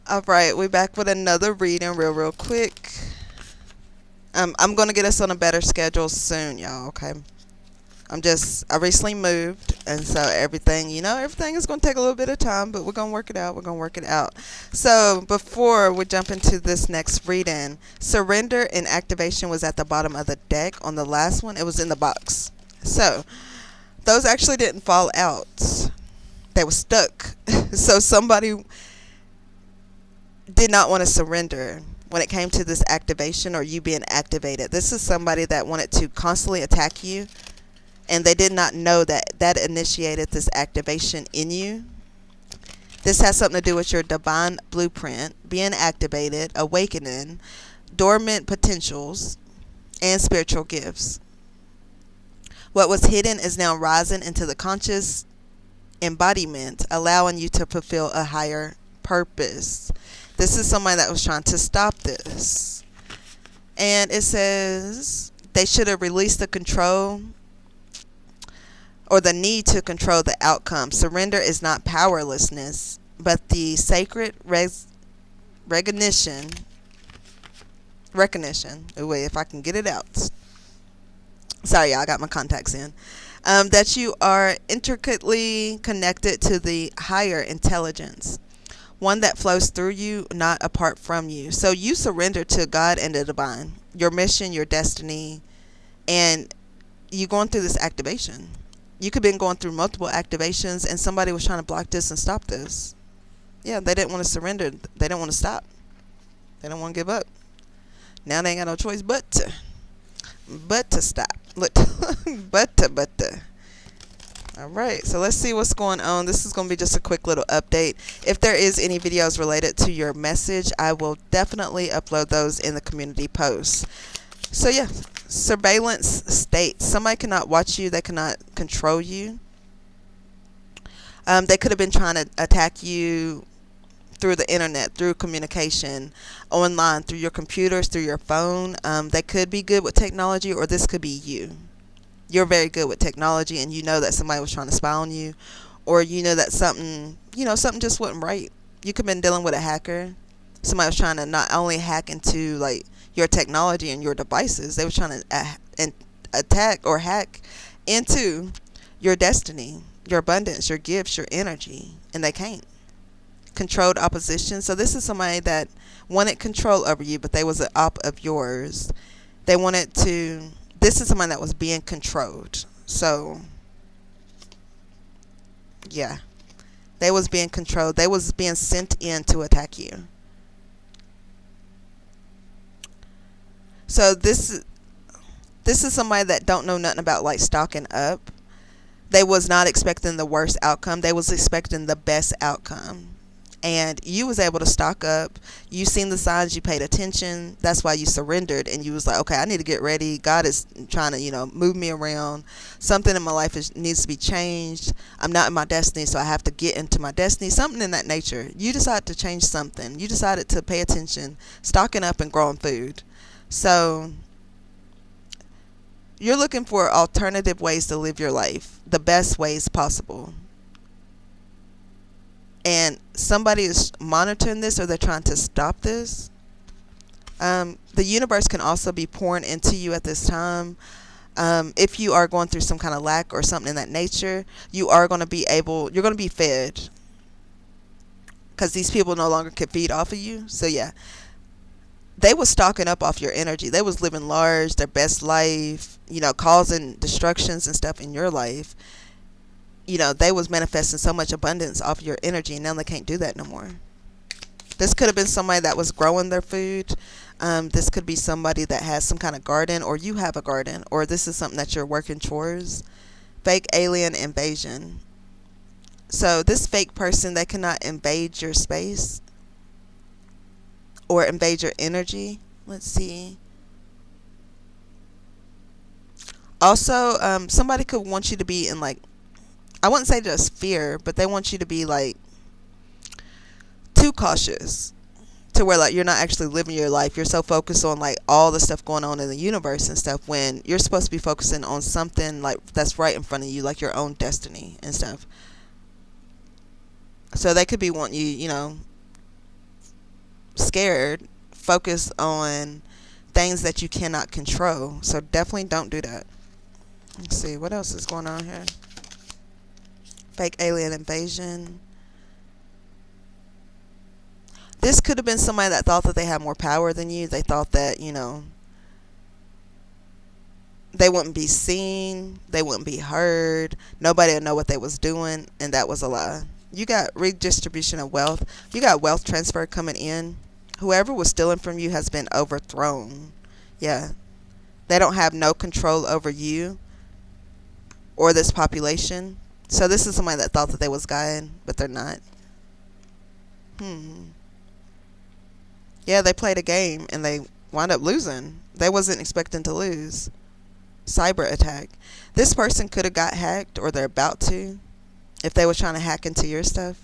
All right, we're back with another reading, real quick. I'm gonna get us on a better schedule soon, y'all. Okay. I recently moved, and so everything is gonna take a little bit of time, but we're gonna work it out. We're gonna work it out. So before we jump into this next reading, surrender and activation was at the bottom of the deck. On the last one, it was in the box. So those actually didn't fall out. They were stuck. So somebody did not want to surrender when it came to this activation or you being activated. This is somebody that wanted to constantly attack you, and they did not know that that initiated this activation in you. This has something to do with your divine blueprint being activated, awakening, dormant potentials, and spiritual gifts. What was hidden is now rising into the conscious embodiment, allowing you to fulfill a higher purpose. This is somebody that was trying to stop this. And it says they should have released the control or the need to control the outcome. Surrender is not powerlessness, but the sacred recognition. Oh, wait, if I can get it out. Sorry, y'all, I got my contacts in. That you are intricately connected to the higher intelligence, one that flows through you, not apart from you. So you surrender to God and the divine, your mission, your destiny, and you going through this activation. You could have been going through multiple activations, and somebody was trying to block this and stop this. Yeah, they didn't want to surrender. They didn't want to stop. They don't want to give up. Now they ain't got no choice but to stop. Look, but to. All right, so let's see what's going on. This is going to be just a quick little update. If there is any videos related to your message, I will definitely upload those in the community posts. So yeah, surveillance state. Somebody cannot watch you. They cannot control you. They could have been trying to attack you through the internet, through communication, online, through your computers, through your phone. They could be good with technology, or this could be you. You're very good with technology, and you know that somebody was trying to spy on you, or you know that something just wasn't right. You could have been dealing with a hacker. Somebody was trying to not only hack into like your technology and your devices, they were trying to attack or hack into your destiny, your abundance, your gifts, your energy, and they can't. Controlled opposition. So this is somebody that wanted control over you, but they was an op of yours. They wanted to. This is somebody that was being controlled. So yeah, they was being controlled. They was being sent in to attack you. So this is somebody that don't know nothing about like stocking up. They was not expecting the worst outcome. They was expecting the best outcome. And you was able to stock up. You seen the signs. You paid attention. That's why you surrendered. And you was like, okay, I need to get ready. God is trying to, move me around. Something in my life needs to be changed. I'm not in my destiny, so I have to get into my destiny. Something in that nature. You decided to change something. You decided to pay attention, stocking up and growing food. So you're looking for alternative ways to live your life, the best ways possible. And somebody is monitoring this, or they're trying to stop this. The universe can also be pouring into you at this time. If you are going through some kind of lack or something in that nature, you're going to be fed, because these people no longer can feed off of you. So yeah, they was stocking up off your energy. They was living large, their best life, causing destructions and stuff in your life. They was manifesting so much abundance off your energy, and now they can't do that no more. This could have been somebody that was growing their food. This could be somebody that has some kind of garden, or you have a garden, or this is something that you're working towards. Fake alien invasion. So this fake person, they cannot invade your space or invade your energy. Let's see. Also, somebody could want you to be in like, I wouldn't say just fear, but they want you to be like too cautious, to where like you're not actually living your life. You're so focused on like all the stuff going on in the universe and stuff, when you're supposed to be focusing on something like that's right in front of you, like your own destiny and stuff. So they could be wanting you, scared, focus on things that you cannot control. So definitely don't do that. Let's see, what else is going on here? Fake alien invasion. This could have been somebody that thought that they had more power than you. They thought that, they wouldn't be seen, they wouldn't be heard, nobody would know what they was doing, and that was a lie. You got redistribution of wealth. You got wealth transfer coming in. Whoever was stealing from you has been overthrown. Yeah. They don't have no control over you or this population. So this is somebody that thought that they was guiding, but they're not. Yeah, they played a game and they wound up losing. They wasn't expecting to lose. Cyber attack. This person could have got hacked, or they're about to, if they was trying to hack into your stuff.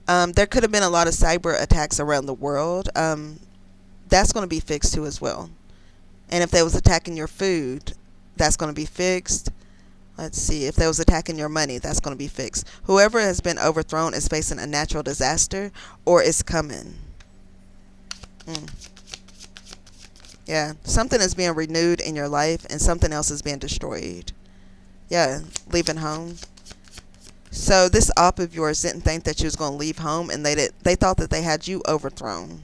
There could have been a lot of cyber attacks around the world. That's going to be fixed too as well. And if they was attacking your food, that's going to be fixed. Let's see. If they was attacking your money, that's going to be fixed. Whoever has been overthrown is facing a natural disaster or is coming. Yeah. Something is being renewed in your life and something else is being destroyed. Yeah. Leaving home. So this op of yours didn't think that you was going to leave home, and they thought that they had you overthrown.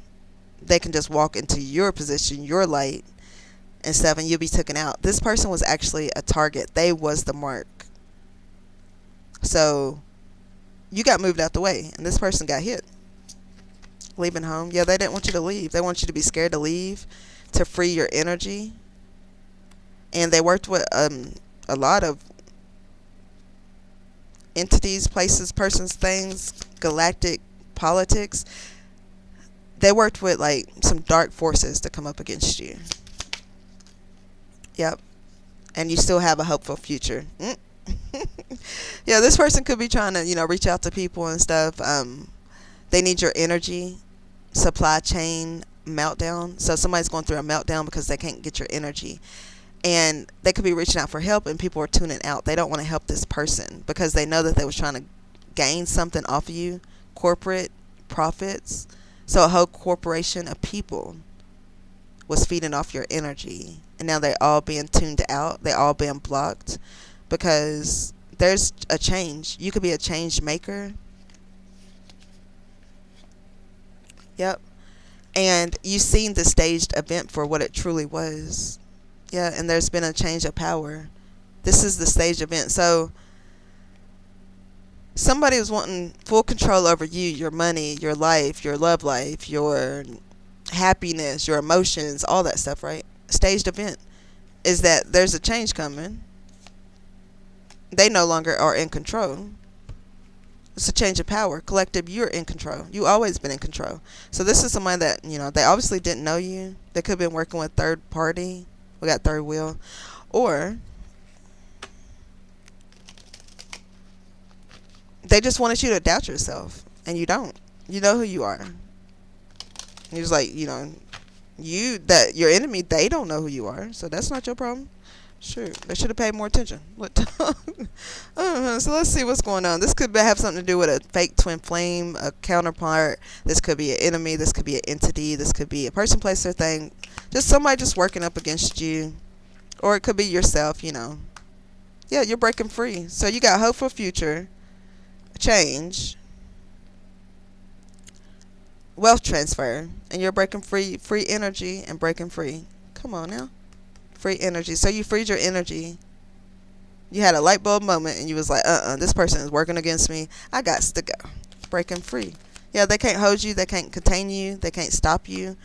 They can just walk into your position, your light, and stuff, and you'll be taken out. This person was actually a target. They was the mark. So you got moved out the way, and this person got hit. Leaving home. Yeah, they didn't want you to leave. They want you to be scared to leave, to free your energy. And they worked with a lot of entities, places, persons, things, galactic politics. They worked with like some dark forces to come up against you. Yep. And you still have a hopeful future. Yeah, this person could be trying to, reach out to people and stuff. They need your energy. Supply chain meltdown. So somebody's going through a meltdown because they can't get your energy. And they could be reaching out for help, and people are tuning out. They don't want to help this person because they know that they was trying to gain something off of you. Corporate profits. So a whole corporation of people was feeding off your energy. And now they're all being tuned out. They're all being blocked because there's a change. You could be a change maker. Yep. And you've seen the staged event for what it truly was. Yeah, and there's been a change of power. This is the staged event. So somebody was wanting full control over you, your money, your life, your love life, your happiness, your emotions, all that stuff, right? Staged event is that there's a change coming. They no longer are in control. It's a change of power. Collective, you're in control. You always been in control. So this is somebody that, they obviously didn't know you. They could have been working with third party. We got third wheel. Or they just wanted you to doubt yourself. And you don't. You know who you are. And you're just like, your enemy, they don't know who you are. So that's not your problem. Sure. They should have paid more attention. So let's see what's going on. This could have something to do with a fake twin flame, a counterpart. This could be an enemy. This could be an entity. This could be a person, place, or thing. Just somebody just working up against you. Or it could be yourself, Yeah, you're breaking free. So you got hope for future, change, wealth transfer, and you're breaking free energy and breaking free. Come on now. Free energy. So you freed your energy. You had a light bulb moment and you was like, this person is working against me. I got to go. Breaking free. Yeah, they can't hold you. They can't contain you. They can't stop you.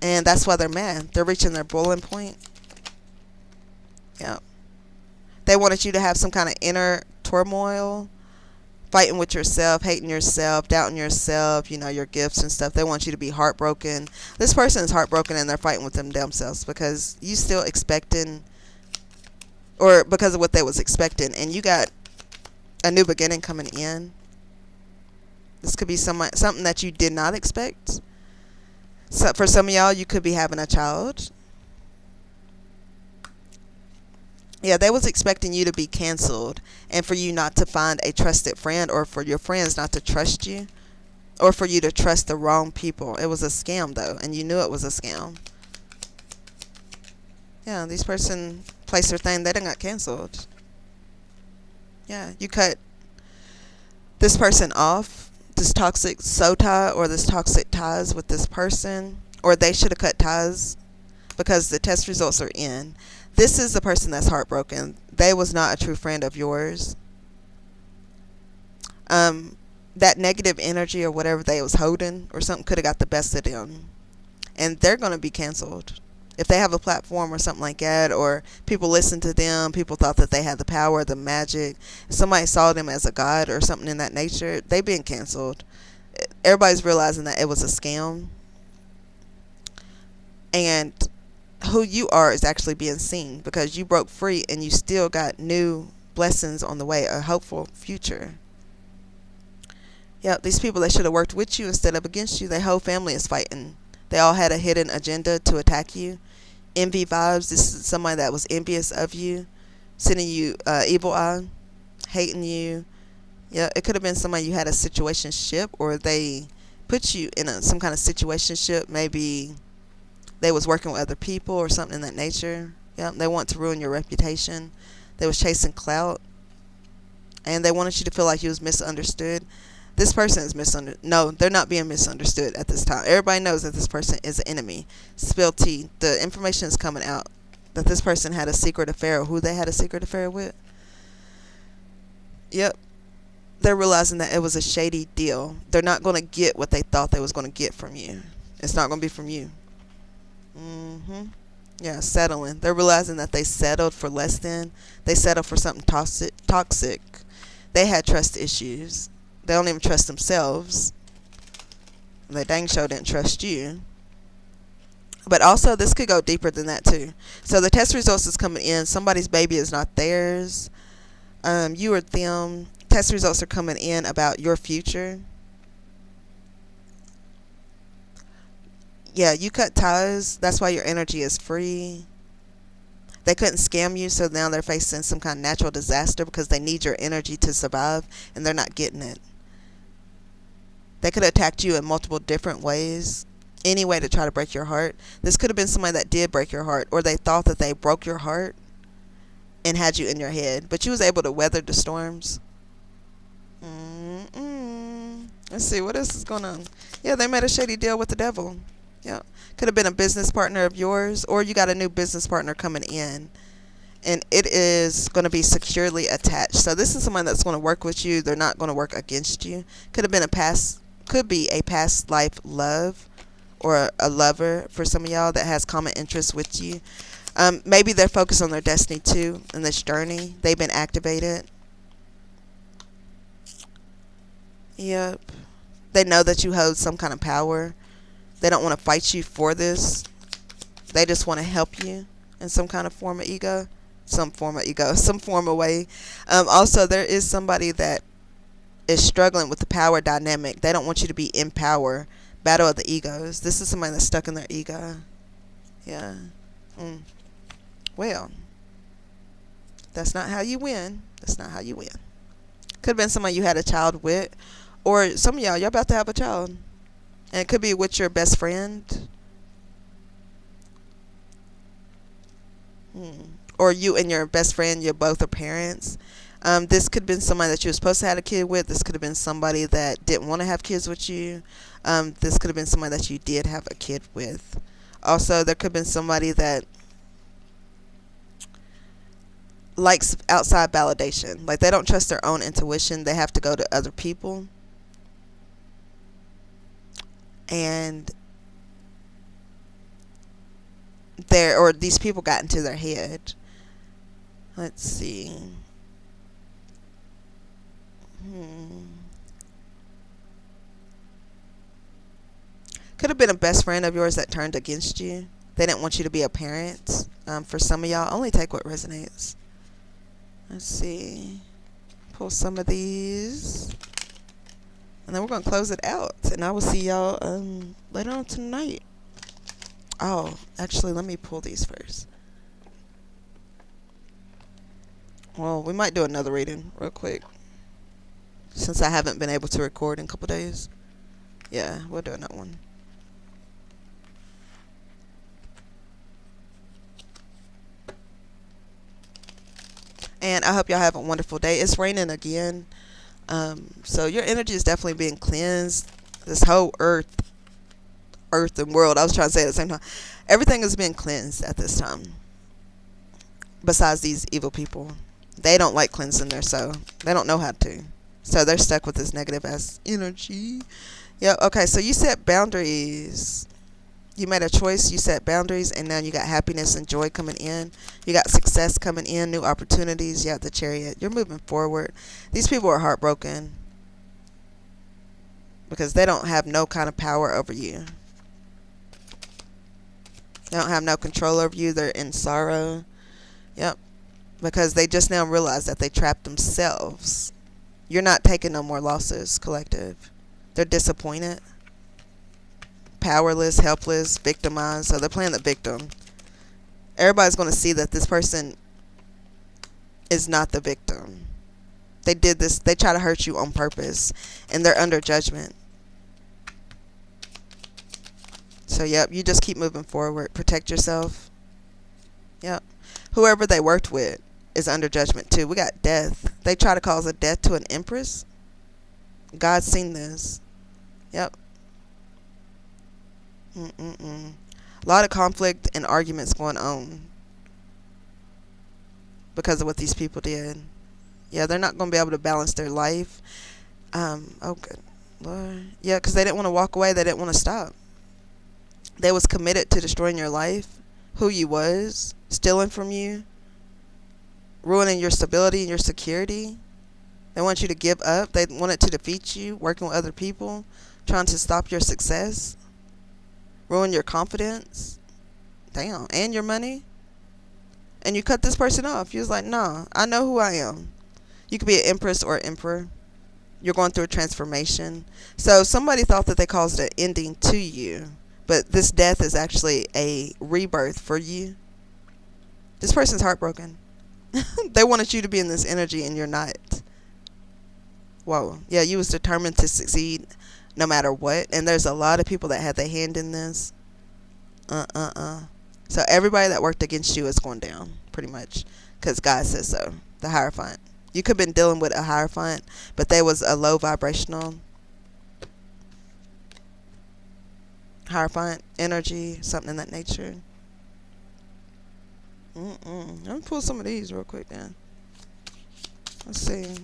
And that's why they're mad. They're reaching their boiling point. Yeah. They wanted you to have some kind of inner turmoil, fighting with yourself, hating yourself, doubting yourself, your gifts and stuff. They want you to be heartbroken. This person is heartbroken and they're fighting with themselves because you still expecting, or because of what they was expecting, and you got a new beginning coming in. This could be something that you did not expect. So for some of y'all, you could be having a child. Yeah, they was expecting you to be canceled and for you not to find a trusted friend, or for your friends not to trust you, or for you to trust the wrong people. It was a scam though, and you knew it was a scam. Yeah, these person placed their thing, they done got canceled. Yeah, you cut this person off, this toxic sota or this toxic ties with this person, or they should have cut ties because the test results are in. This is the person that's heartbroken. They was not a true friend of yours. That negative energy or whatever they was holding or something could have got the best of them, and they're going to be canceled. If they have a platform or something like that, or people listen to them, people thought that they had the power, the magic, if somebody saw them as a god or something in that nature, they being canceled. Everybody's realizing that it was a scam, and who you are is actually being seen because you broke free and you still got new blessings on the way, a hopeful future. Yeah, these people that should have worked with you instead of against you, their whole family is fighting. They all had a hidden agenda to attack you. Envy vibes. This is somebody that was envious of you, sending you evil eye, hating you. Yeah, it could have been somebody you had a situationship, or they put you in some kind of situationship. Maybe they was working with other people or something in that nature. Yeah, they want to ruin your reputation. They was chasing clout, and they wanted you to feel like you was misunderstood. This person is misunderstood. No, they're not being misunderstood at this time. Everybody knows that this person is an enemy. Spill tea. The information is coming out that this person had a secret affair, or who they had a secret affair with. Yep. They're realizing that it was a shady deal. They're not going to get what they thought they was going to get from you. It's not going to be from you. Yeah, settling. They're realizing that they settled for less than. They settled for something toxic. They had trust issues. They don't even trust themselves. They dang sure didn't trust you. But also, this could go deeper than that too. So the test results is coming in. Somebody's baby is not theirs. You or them. Test results are coming in about your future. Yeah, you cut ties. That's why your energy is free. They couldn't scam you, so now they're facing some kind of natural disaster because they need your energy to survive, and they're not getting it. They could have attacked you in multiple different ways, any way to try to break your heart. This could have been somebody that did break your heart, or they thought that they broke your heart and had you in your head, but you was able to weather the storms. Let's see, what else is going on? Yeah, they made a shady deal with the devil. Yeah, could have been a business partner of yours, or you got a new business partner coming in, and it is going to be securely attached. So this is someone that's going to work with you. They're not going to work against you. Could be a past life love, or a lover for some of y'all that has common interests with you. Maybe they're focused on their destiny too in this journey. They've been activated. Yep. They know that you hold some kind of power. They don't want to fight you for this. They just want to help you in some kind of form of ego. Some form of way. Also, there is somebody that is struggling with the power dynamic. They don't want you to be in power. Battle of the egos. This is somebody that's stuck in their ego. Yeah. Well, that's not how you win. That's not how you win. Could have been somebody you had a child with, or some of y'all about to have a child, and it could be with your best friend, or you and your best friend. You're both are parents. This could have been somebody that you were supposed to have a kid with. This could have been somebody that didn't want to have kids with you. This could have been somebody that you did have a kid with. Also, there could have been somebody that likes outside validation. Like, they don't trust their own intuition. They have to go to other people. And these people got into their head. Let's see. Could have been a best friend of yours that turned against you. They didn't want you to be a parent. For some of y'all, only take what resonates. Let's see. Pull some of these. And then we're going to close it out. And I will see y'all later on tonight. Oh, actually, let me pull these first. Well, we might do another reading real quick, since I haven't been able to record in a couple days. Yeah, we'll do another one. And I hope y'all have a wonderful day. It's raining again. So your energy is definitely being cleansed. This whole earth and world. I was trying to say it at the same time. Everything is being cleansed at this time. Besides these evil people, they don't like cleansing their soul. They don't know how to. So they're stuck with this negative ass energy. Yeah. Okay. So you set boundaries. You made a choice. You set boundaries, and now you got happiness and joy coming in. You got success coming in, new opportunities. You got the Chariot. You're moving forward. These people are heartbroken because they don't have no kind of power over you. They don't have no control over you. They're in sorrow. Yep. Because they just now realize that they trapped themselves. You're not taking no more losses, collective. They're disappointed, powerless, helpless, victimized. So they're playing the victim. Everybody's going to see that this person is not the victim. They did this. They try to hurt you on purpose, and they're under judgment. So, yep, you just keep moving forward. Protect yourself. Yep. Whoever they worked with is under judgment, too. We got death. They try to cause a death to an empress. God's seen this. Yep. A lot of conflict and arguments going on because of what these people did. Yeah, they're not going to be able to balance their life. Oh, good Lord. Yeah, because they didn't want to walk away. They didn't want to stop. They was committed to destroying your life, who you was, stealing from you, ruining your stability and your security. They want you to give up. They wanted to defeat you, working with other people, trying to stop your success, ruin your confidence. Damn. And your money. And you cut this person off. You was like, nah, I know who I am. You could be an empress or emperor. You're going through a transformation. So somebody thought that they caused an ending to you. But this death is actually a rebirth for you. This person's heartbroken. They wanted you to be in this energy and you're not. Whoa. Yeah, you was determined to succeed no matter what. And there's a lot of people that had their hand in this. So everybody that worked against you is going down, pretty much. Because God says so. The Hierophant. You could have been dealing with a Hierophant, but there was a low vibrational Hierophant energy, something in that nature. Let me pull some of these real quick then. Let's see.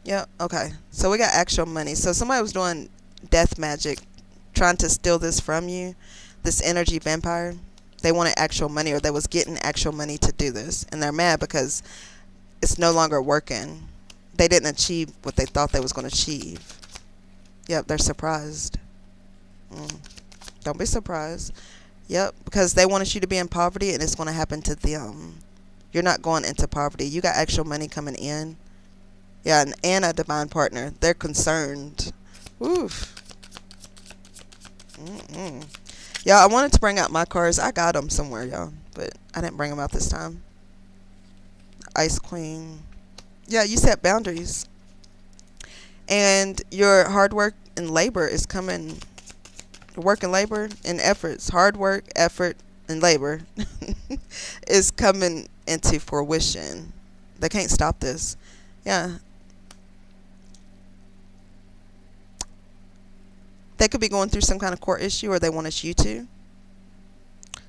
Yeah, okay. So we got actual money. So somebody was doing death magic, trying to steal this from you, this energy vampire. They wanted actual money, or they was getting actual money to do this. And they're mad because it's no longer working. They didn't achieve what they thought they was going to achieve. Yep, they're surprised. Don't be surprised. Yep, because they wanted you to be in poverty, and it's going to happen to them. You're not going into poverty. You got actual money coming in. Yeah, and a divine partner. They're concerned. Oof. Y'all, I wanted to bring out my cards. I got them somewhere, y'all, but I didn't bring them out this time. Ice Queen. Yeah, you set boundaries. And your hard work and labor is coming. Work and labor and efforts. Hard work, effort, and labor is coming into fruition. They can't stop this. Yeah. They could be going through some kind of court issue, or they wanted you to.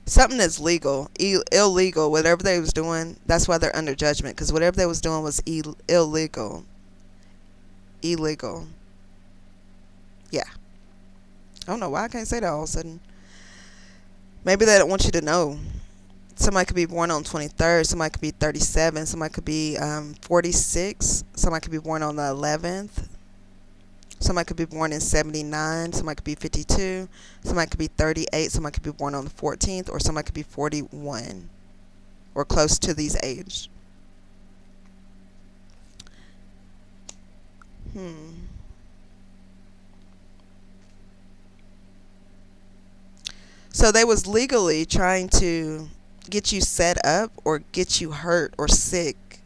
Something that's legal, illegal, whatever they was doing. That's why they're under judgment, because whatever they was doing was illegal. Illegal. Yeah. I don't know why I can't say that all of a sudden. Maybe they don't want you to know. Somebody could be born on 23rd. Somebody could be 37. Somebody could be 46. Somebody could be born on the 11th. Somebody could be born in 79. Somebody could be 52. Somebody could be 38. Somebody could be born on the 14th. Or somebody could be 41. Or close to these age. So they was legally trying to get you set up or get you hurt or sick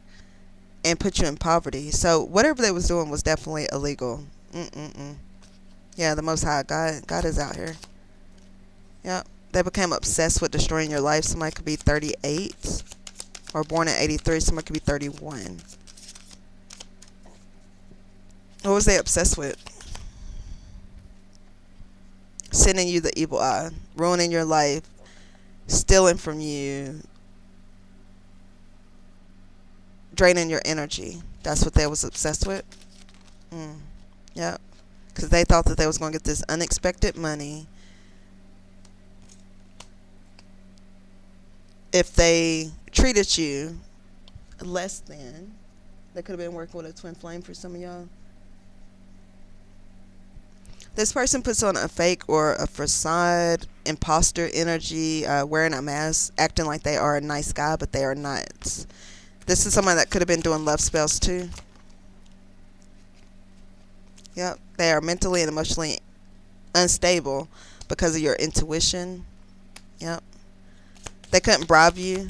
and put you in poverty. So whatever they was doing was definitely illegal. Mm-mm-mm. Yeah, the Most High God is out here. Yep. They became obsessed with destroying your life. Somebody could be 38 or born in 83. Somebody could be 31. What was they obsessed with? Sending you the evil eye, ruining your life, stealing from you, draining your energy. That's what they was obsessed with. Yep. Because they thought that they was going to get this unexpected money if they treated you less than. They could have been working with a twin flame for some of y'all. This person puts on a fake or a facade, imposter energy, wearing a mask, acting like they are a nice guy, but they are not. This is someone that could have been doing love spells too. Yep. They are mentally and emotionally unstable because of your intuition. Yep. They couldn't bribe you.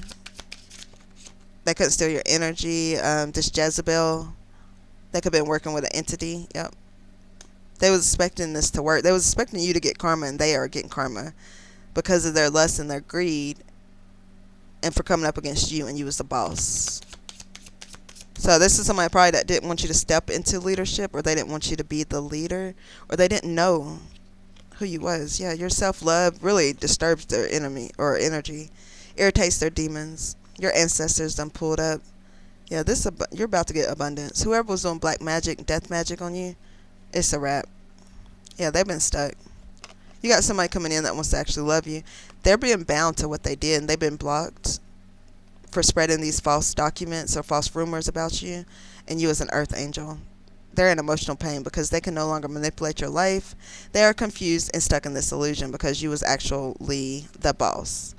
They couldn't steal your energy. This Jezebel, they could have been working with an entity. Yep. They was expecting this to work. They was expecting you to get karma, and they are getting karma because of their lust and their greed, and for coming up against you, and you was the boss. So this is somebody probably that didn't want you to step into leadership, or they didn't want you to be the leader, or they didn't know who you was. Yeah, your self-love really disturbs their enemy or energy, irritates their demons. Your ancestors done pulled up. Yeah, you're about to get abundance. Whoever was doing black magic, death magic on you, it's a wrap. Yeah, they've been stuck. You got somebody coming in that wants to actually love you. They're being bound to what they did, and they've been blocked for spreading these false documents or false rumors about you, and you as an earth angel. They're in emotional pain because they can no longer manipulate your life. They are confused and stuck in this illusion because you was actually the boss,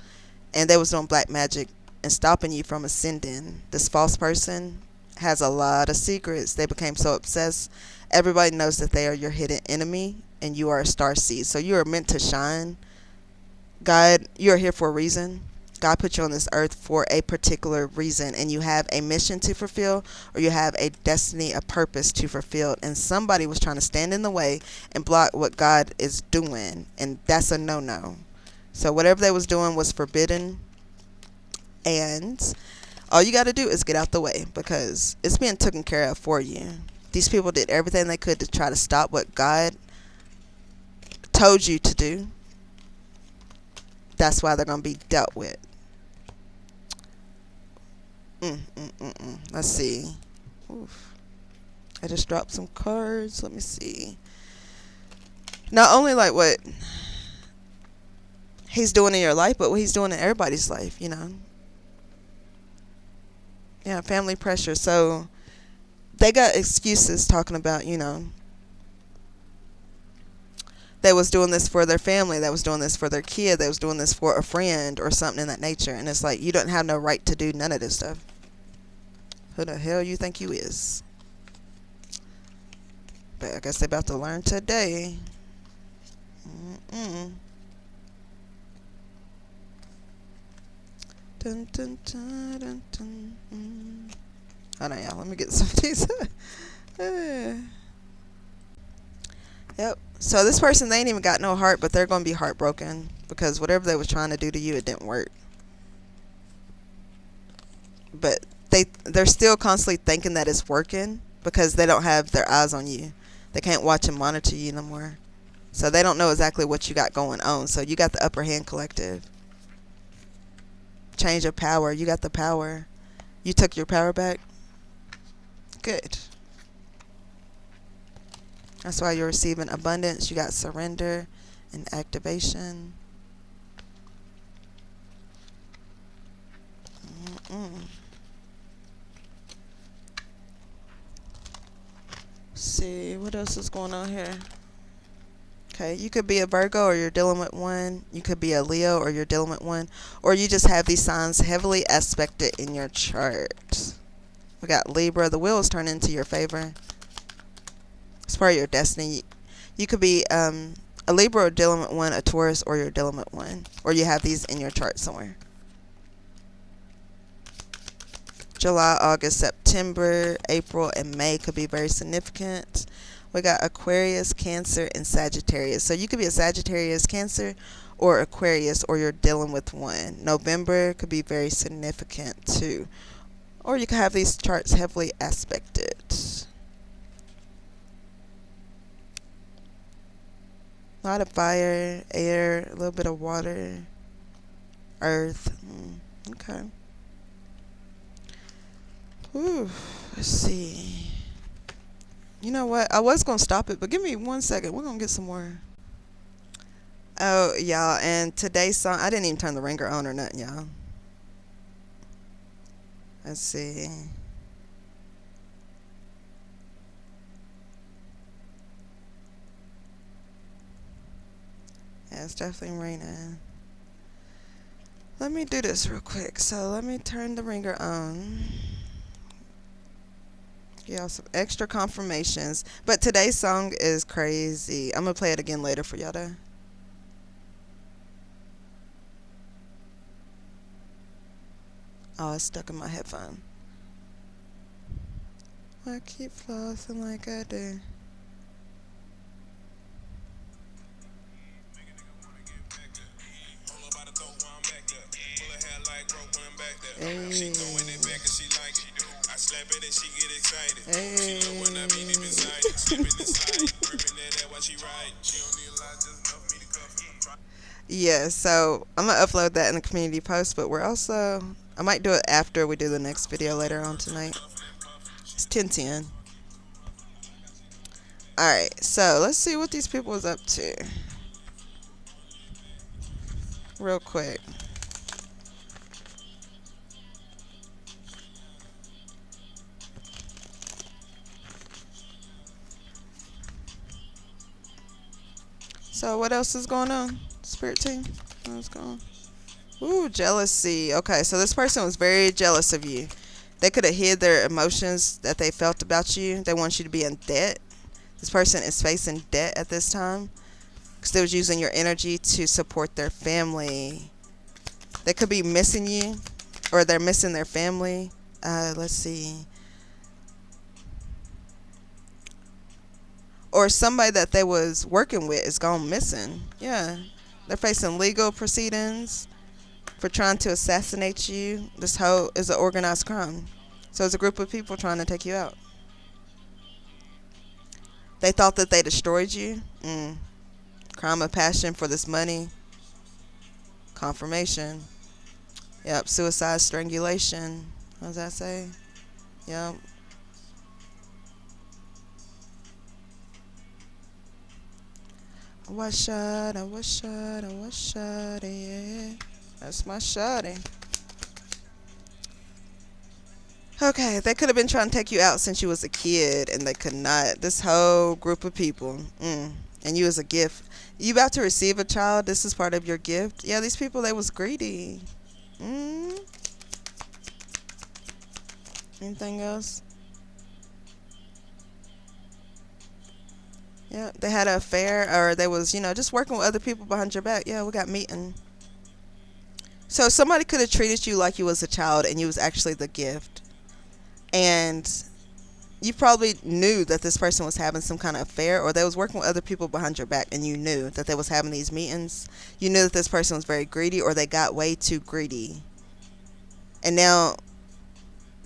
and they was doing black magic and stopping you from ascending. This false person has a lot of secrets. They became so obsessed. Everybody knows that they are your hidden enemy, and you are a star seed. So you are meant to shine. God, you are here for a reason. God put you on this earth for a particular reason, and you have a mission to fulfill, or you have a destiny, a purpose to fulfill, and somebody was trying to stand in the way and block what God is doing, and that's a no-no. So whatever they was doing was forbidden, and all you got to do is get out the way because it's being taken care of for you. These people did everything they could to try to stop what God told you to do. That's why they're going to be dealt with. Let's see. Oof. I just dropped some cards. Let me see. Not only like what he's doing in your life, but what he's doing in everybody's life, you know. Yeah, family pressure. So they got excuses talking about, you know, they was doing this for their family, they was doing this for their kid, they was doing this for a friend or something in that nature. And it's like, you don't have no right to do none of this stuff. Who the hell you think you is? But I guess they're about to learn today. Dun, dun, dun, dun, dun. Hold on, y'all. Let me get some of these. Yep. So this person, they ain't even got no heart, but they're going to be heartbroken because whatever they was trying to do to you, it didn't work. But they're still constantly thinking that it's working because they don't have their eyes on you. They can't watch and monitor you no more. So they don't know exactly what you got going on. So you got the upper hand, collective. Change of power. You got the power. You took your power back. Good. That's why you're receiving abundance. You got surrender and activation. See, what else is going on here? Okay, you could be a Virgo or you're dealing with one. You could be a Leo or you're dealing with one. Or you just have these signs heavily aspected in your chart. We got Libra. The wheel is turning into your favor. It's part of your destiny. You could be a Libra or dealing with one, a Taurus or you're dealing with one. Or you have these in your chart somewhere. July, August, September, April, and May could be very significant. We got Aquarius, Cancer, and Sagittarius. So you could be a Sagittarius, Cancer, or Aquarius, or you're dealing with one. November could be very significant too. Or you could have these charts heavily aspected. A lot of fire, air, a little bit of water, earth. Okay. Ooh, let's see. You know what? I was going to stop it, but give me 1 second. We're going to get some more. Oh, y'all, and today's song, I didn't even turn the ringer on or nothing, y'all. Let's see. Yeah, it's definitely raining. Let me do this real quick. So let me turn the ringer on. Yeah, some extra confirmations. But today's song is crazy. I'm going to play it again later for y'all though. Oh, it's stuck in my headphone. I keep flossing like I do. Hey. I slap it and she get excited. Hey. She love when I mean even side. Slipping inside, gripping that while she ride. She don't need a lot, just enough for me to cuff. Yeah, so I'm gonna upload that in the community post, but we're also I might do it after we do the next video later on tonight. It's 10:10. Alright, so let's see what these people is up to. Real quick. So what else is going on? Spirit team? What's going on? Ooh, jealousy. Okay, so this person was very jealous of you. They could have hid their emotions that they felt about you. They want you to be in debt. This person is facing debt at this time because they was using your energy to support their family. They could be missing you, or they're missing their family. Let's see. Or somebody that they was working with is gone missing. Yeah, they're facing legal proceedings for trying to assassinate you. This whole is an organized crime. So it's a group of people trying to take you out. They thought that they destroyed you. Crime of passion for this money. Confirmation. Yep, suicide, strangulation. What does that say? Yep. What shot, what shot, what shot, yeah. That's my shotty. Okay, they could have been trying to take you out since you was a kid, and they could not. This whole group of people, and you as a gift. You about to receive a child. This is part of your gift. Yeah, these people, they was greedy. Anything else? Yeah, they had an affair, or they was, just working with other people behind your back. Yeah, we got meeting. So somebody could have treated you like you was a child, and you was actually the gift. And you probably knew that this person was having some kind of affair, or they was working with other people behind your back, and you knew that they was having these meetings. You knew that this person was very greedy, or they got way too greedy. And now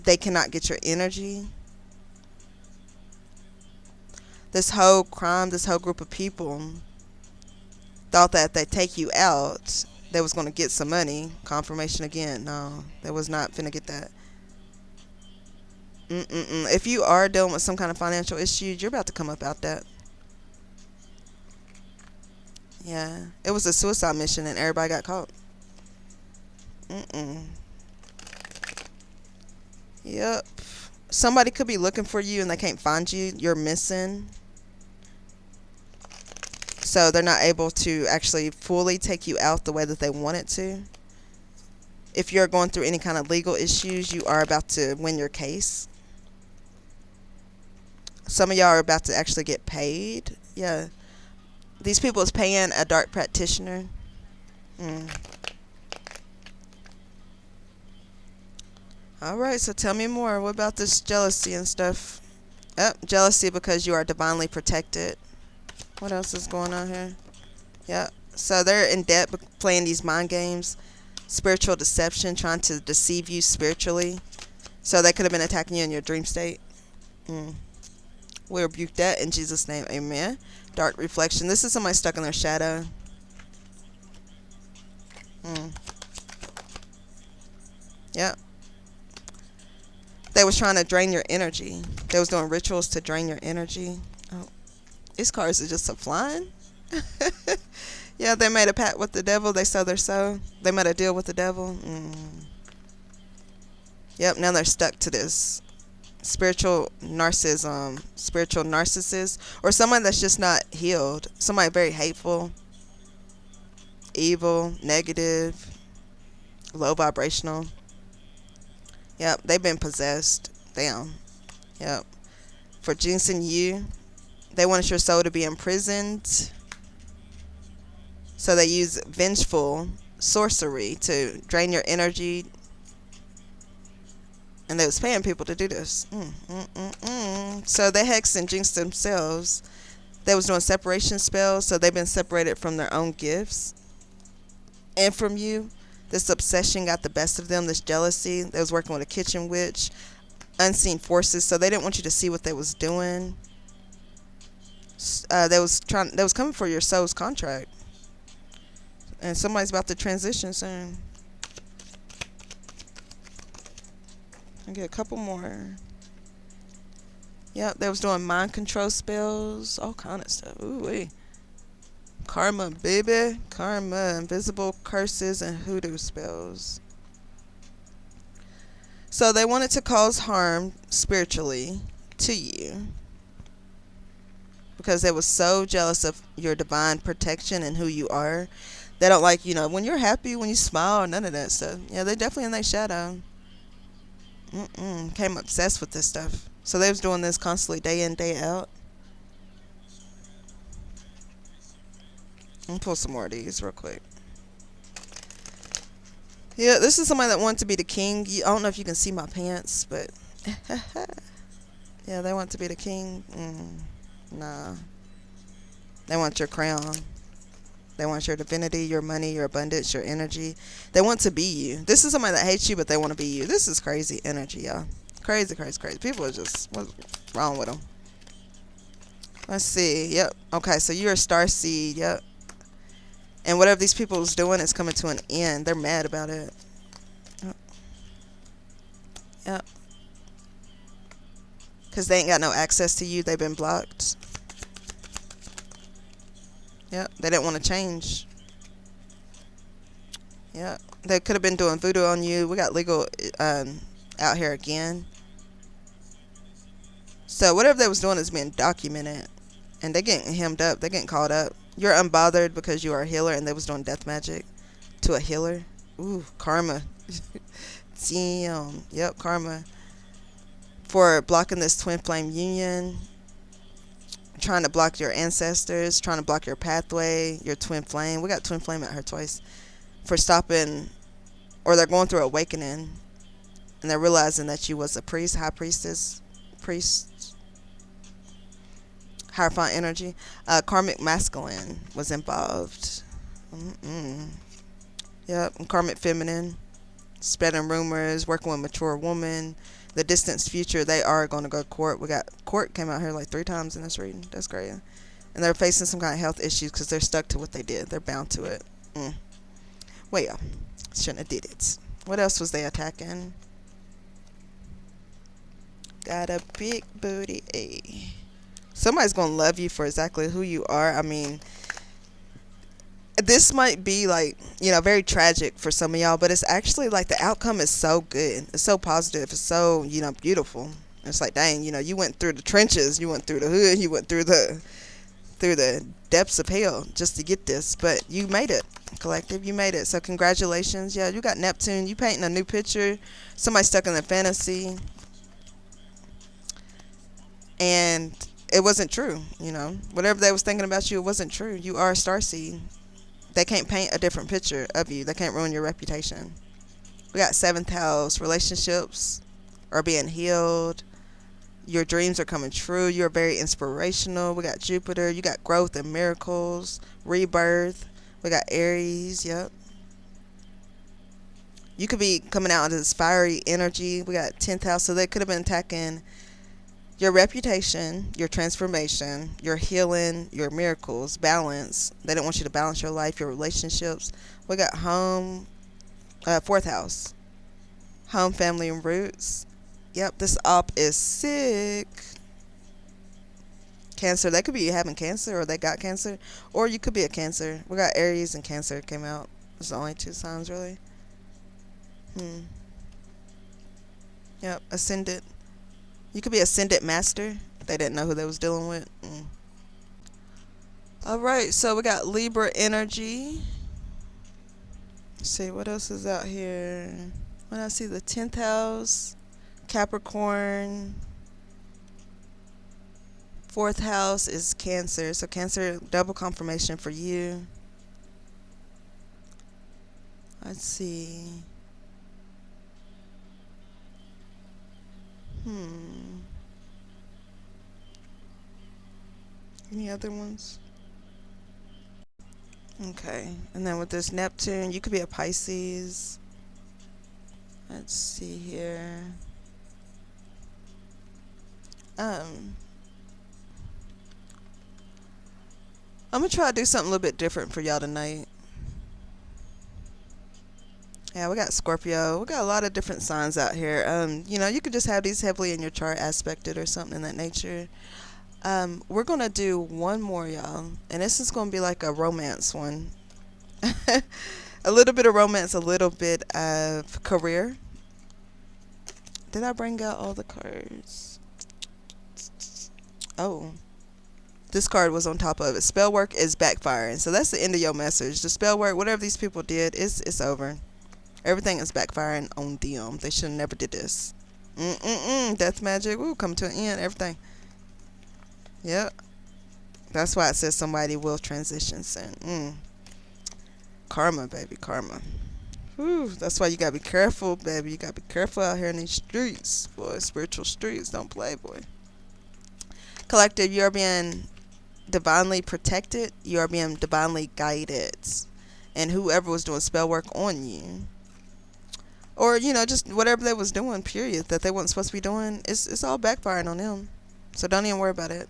they cannot get your energy. This whole crime, this whole group of people thought that if they take you out, they was going to get some money. Confirmation again. No, they was not finna get that. If you are dealing with some kind of financial issues, you're about to come up out that. Yeah, it was a suicide mission and everybody got caught. Yep. Somebody could be looking for you and they can't find you. You're missing. So they're not able to actually fully take you out the way that they wanted to. If you're going through any kind of legal issues, you are about to win your case. Some of y'all are about to actually get paid. Yeah. These people is paying a dark practitioner. All right, so tell me more. What about this jealousy and stuff? Yep, jealousy because you are divinely protected. What else is going on here? Yep. So they're in debt playing these mind games, spiritual deception, trying to deceive you spiritually. So they could have been attacking you in your dream state. Mm. We rebuke that in Jesus' name. Amen. Dark reflection. This is somebody stuck in their shadow. Mm. Yep. They was trying to drain your energy. They was doing rituals to drain your energy. Oh, these cards are just a flying. Yeah, they made a pact with the devil. They sow their soul. They made a deal with the devil. Yep, now they're stuck to this spiritual narcissist, or someone that's just not healed. Somebody very hateful, evil, negative, low vibrational. Yep, they've been possessed. Damn. Yep. For jinxing you, they wanted your soul to be imprisoned. So they use vengeful sorcery to drain your energy. And they was paying people to do this. So they hexed and jinxed themselves. They was doing separation spells, so they've been separated from their own gifts. And from you. This obsession got the best of them, this jealousy. They was working with a kitchen witch. Unseen forces, so they didn't want you to see what they was doing. They was coming for your soul's contract. And somebody's about to transition soon. I'll get a couple more. Yep, they was doing mind control spells, all kind of stuff. Ooh wee. Karma, baby. Karma, invisible curses, and hoodoo spells. So they wanted to cause harm spiritually to you because they were so jealous of your divine protection and who you are. They don't like, when you're happy, when you smile, none of that stuff. Yeah, they definitely in their shadow. Became obsessed with this stuff. So they was doing this constantly, day in, day out. Let me pull some more of these real quick. Yeah, this is somebody that wanted to be the king. I don't know if you can see my pants, but yeah, they want to be the king. Nah. They want your crown. They want your divinity, your money, your abundance, your energy. They want to be you. This is somebody that hates you, but they want to be you. This is crazy energy, y'all. Crazy, crazy, crazy. People are just, what's wrong with them? Let's see. Yep. Okay, so you're a star seed. Yep. And whatever these people is doing is coming to an end. They're mad about it. Yep. Because they ain't got no access to you. They've been blocked. Yep. They didn't want to change. Yep. They could have been doing voodoo on you. We got legal out here again. So whatever they was doing is being documented. And they getting hemmed up. They getting caught up. You're unbothered because you are a healer, and they was doing death magic to a healer. Ooh, karma. Damn. Yep, karma. For blocking this twin flame union. Trying to block your ancestors. Trying to block your pathway. Your twin flame. We got twin flame at her twice. For stopping, or they're going through awakening. And they're realizing that you was a priest, high priestess, priest. Hierophant energy. Karmic masculine was involved. Yep. And karmic feminine. Spreading rumors. Working with mature woman. The distant future. They are going to go to court. We got court came out here like 3 times in this reading. That's great. And they're facing some kind of health issues because they're stuck to what they did. They're bound to it. Well, shouldn't have did it. What else was they attacking? Got a big booty. Somebody's going to love you for exactly who you are. I mean, this might be like, very tragic for some of y'all, but it's actually like the outcome is so good. It's so positive. It's so, beautiful. It's like, dang, you went through the trenches. You went through the hood. You went through the depths of hell just to get this. But you made it, collective. You made it. So congratulations. Yeah, you got Neptune. You painting a new picture. Somebody stuck in the fantasy. And it wasn't true, Whatever they was thinking about you, it wasn't true. You are a starseed. They can't paint a different picture of you. They can't ruin your reputation. We got seventh house. Relationships are being healed. Your dreams are coming true. You're very inspirational. We got Jupiter. You got growth and miracles, rebirth. We got Aries. Yep. You could be coming out of this fiery energy. We got 10th house. So they could have been attacking your reputation, your transformation, your healing, your miracles, balance. They don't want you to balance your life, your relationships. We got home, fourth house, home, family, and roots. Yep, this op is sick. Cancer, they could be having cancer or they got cancer. Or you could be a cancer. We got Aries and Cancer came out. It's the only two signs, really. Hmm. Yep, ascendant. You could be ascendant master. They didn't know who they was dealing with. All right, so we got Libra energy. Let's see what else is out here. When I see the 10th house, Capricorn, fourth house is Cancer. So Cancer, double confirmation for you. Let's see. Any other ones? Okay. And then with this Neptune, you could be a Pisces. Let's see here. I'm gonna try to do something a little bit different for y'all tonight. Yeah, we got Scorpio. We got a lot of different signs out here. You could just have these heavily in your chart aspected or something in that nature. We're gonna do one more, y'all, and this is gonna be like a romance one. A little bit of romance, a little bit of career. Did I bring out all the cards? Oh, this card was on top of it. Spell work is backfiring. So that's the end of your message. The spell work, whatever these people did, it's over. Everything is backfiring on them. They should have never did this. Death magic. Ooh, come to an end. Everything. Yep. That's why it says somebody will transition soon. Karma, baby. Karma. Whew, that's why you gotta be careful, baby. You gotta be careful out here in these streets, boy. Spiritual streets. Don't play, boy. Collective, you're being divinely protected. You are being divinely guided. And whoever was doing spell work on you, or just whatever they was doing, period, that they weren't supposed to be doing, it's all backfiring on them. So don't even worry about it.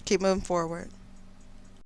Keep moving forward.